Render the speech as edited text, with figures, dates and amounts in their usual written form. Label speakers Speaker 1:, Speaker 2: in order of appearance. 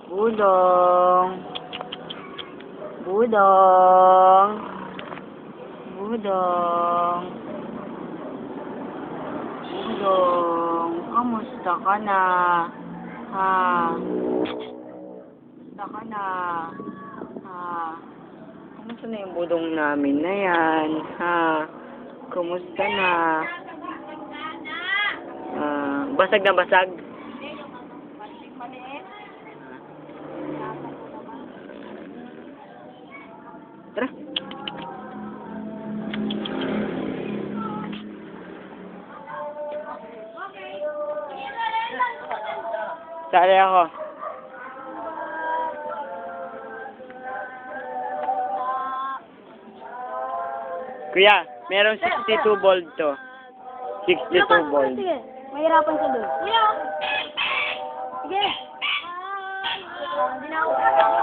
Speaker 1: Budong. Budong. Budong. Budong. Kamusta ka na? Ha? Kamusta ka na? Ha? Kamusta na yung budong namin na yan? Ha? Kamusta na? Basag na basag? Tara. Sali ako. Kuya, merong 62 volt to. 62 volt.
Speaker 2: Sige, mahirapan ka doon. Sige. Sige. Hindi na ako.